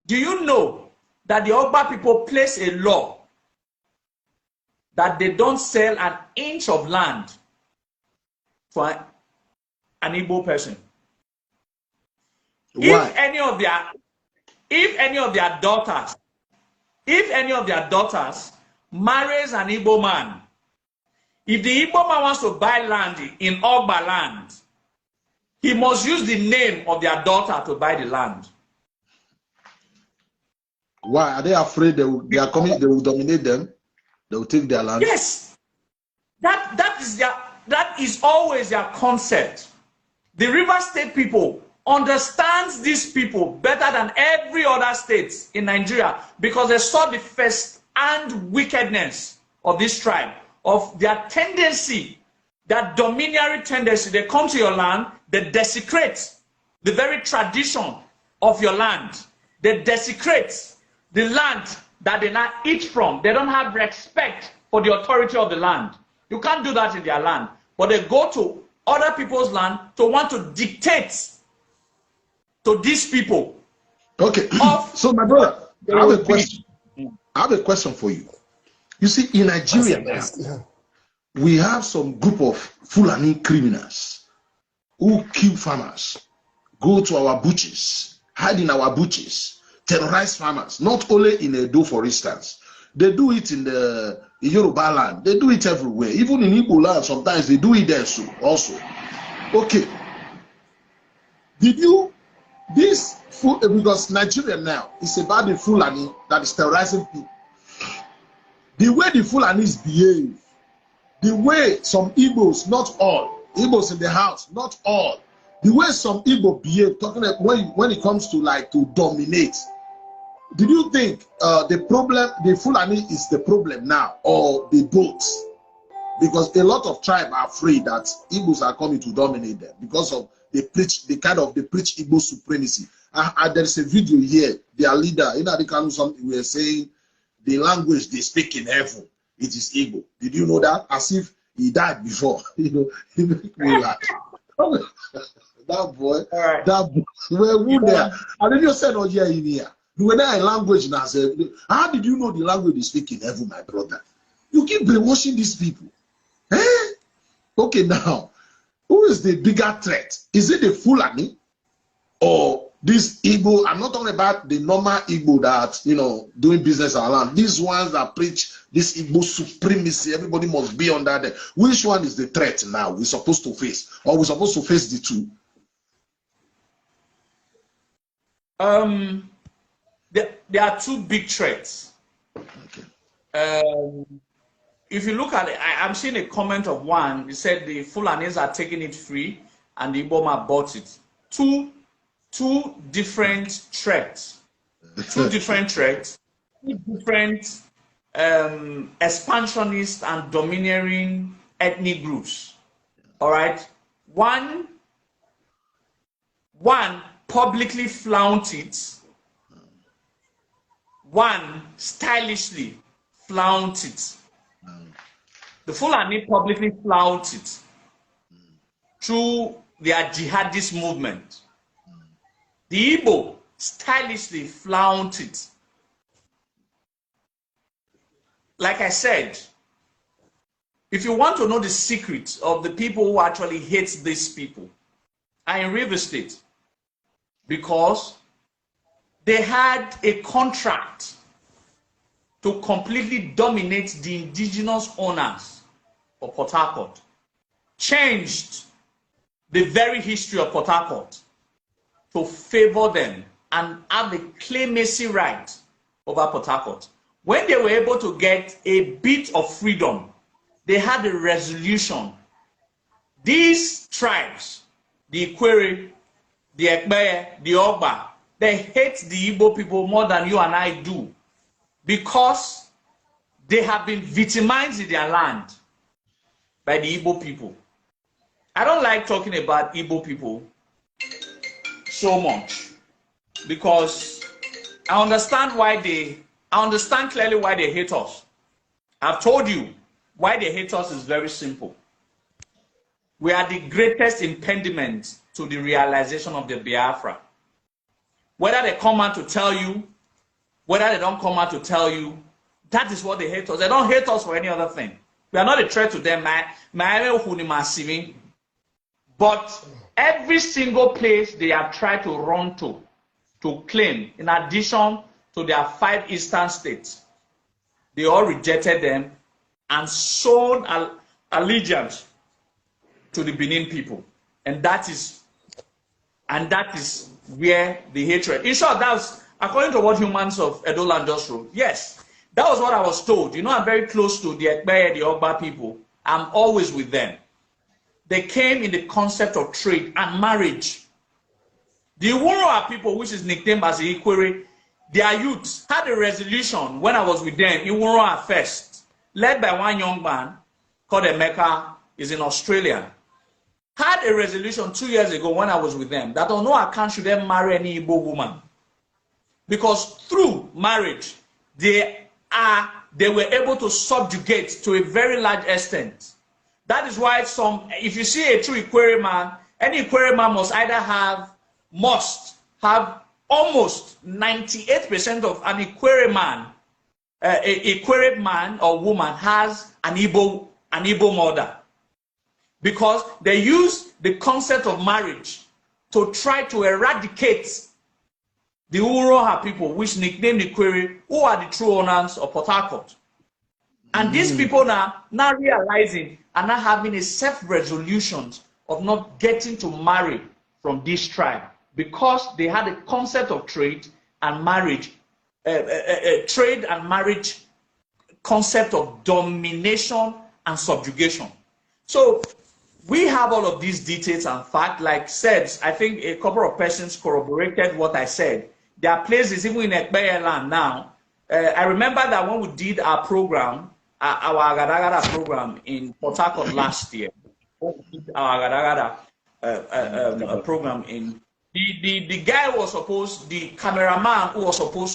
Do you know that the Ogba people place a law that they don't sell an inch of land for an Igbo person? Why? If any of their daughters marries an Igbo man, if the Igbo man wants to buy land in Ogba land, he must use the name of their daughter to buy the land. Why? Are they afraid they are coming, they will dominate them? They will take their land? Yes. That is always their concept. The River State people understands these people better than every other state in Nigeria because they saw the first-hand wickedness of this tribe, of their tendency, that domineering tendency. They come to your land, they desecrate the very tradition of your land. They desecrate the land that they now eat from. They don't have respect for the authority of the land. You can't do that in their land. But they go to other people's land to want to dictate to these people. Okay. So my brother, I have a question. I have a question for you. You see, in Nigeria now, we have some group of Fulani criminals who kill farmers, go to our butchers, hide in our butchers, terrorize farmers, not only in Edo, for instance. They do it in the Yoruba land. They do it everywhere. Even in Igbo land, sometimes they do it there also. Okay. Did you, because Nigeria now is about the Fulani that is terrorizing people. The way the Fulanis behave, the way some Igbos, not all, Igbos in the house, not all, the way some Igbo behave, talking about when it comes to like to dominate, did you think the problem, the Fulani is the problem now, or the boats? Because a lot of tribes are afraid that Igbos are coming to dominate them because of they preach Igbo supremacy. There's a video here, their leader, something we are saying the language they speak in heaven, it is Igbo. Did you know that? As if he died before. You know, he make me laugh. That boy, right. That boy, well, who there? And then you said, oh yeah, in here. When I language now, how did you know the language they speak in heaven, my brother? You keep brainwashing these people. Eh? Okay, now, who is the bigger threat? Is it the Fulani or this Igbo? I'm not talking about the normal Igbo that, you know, doing business around. These ones that preach this Igbo supremacy, everybody must be under them. Which one is the threat now we're supposed to face? Or we're supposed to face the two? There are two big threats. Okay. If you look at it, I'm seeing a comment of one. He said the Fulanis are taking it free and the Iboma bought it. Two different threats. Two different threats. Two different expansionist and domineering ethnic groups. All right. One publicly flaunt it. One stylishly flaunt it. The Fulani publicly flaunt it through their jihadist movement. The Igbo stylishly flaunt it. Like I said, if you want to know the secret of the people who actually hate these people, are in River State, because they had a contract to completely dominate the indigenous owners of Port Harcourt, changed the very history of Port Harcourt to favor them and have the claimacy right over Port Harcourt. When they were able to get a bit of freedom, they had a resolution. These tribes, the Ikwere, the Ekpeye, the Ogba, they hate the Igbo people more than you and I do, because they have been victimized in their land by the Igbo people. I don't like talking about Igbo people so much because I understand clearly why they hate us. I've told you why they hate us is very simple. We are the greatest impediment to the realization of the Biafra. Whether they come out to tell you whether they don't come out to tell you that is what they hate us. They don't hate us for any other thing. We are not a threat to them. But every single place they have tried to run to claim, in addition to their 5 eastern states, they all rejected them and shown allegiance to the Benin people. And that is where the hatred. In short, that was according to what Humans of Edoland just wrote. Yes, that was what I was told. You know, I'm very close to the Ekpeye, the Ogba people. I'm always with them. They came in the concept of trade and marriage. The Iwuroa people, which is nicknamed as the Ikwere, their youth had a resolution when I was with them, Iwuroa first, led by one young man called Emeka, is in Australia. Had a resolution 2 years ago when I was with them that on no account should they marry any Igbo woman. Because through marriage, they were able to subjugate to a very large extent. That is why if you see a true Ikwere man, any Ikwere man must have almost 98% of an Ikwere man, a Ikwere man or woman has an Igbo mother. Because they use the concept of marriage to try to eradicate the Uroha people, which nicknamed the Ikwere, who are the true owners of Port Harcourt. And these people now realizing and now having a self-resolution of not getting to marry from this tribe, because they had a concept of trade and marriage, trade and marriage concept of domination and subjugation. So we have all of these details and facts. Like said, I think a couple of persons corroborated what I said. There are places, even in Ekpeye land now. I remember that when we did our program, our Agadagada program in Port Harcourt last year, our Agadagada program in the guy was supposed, the cameraman who was supposed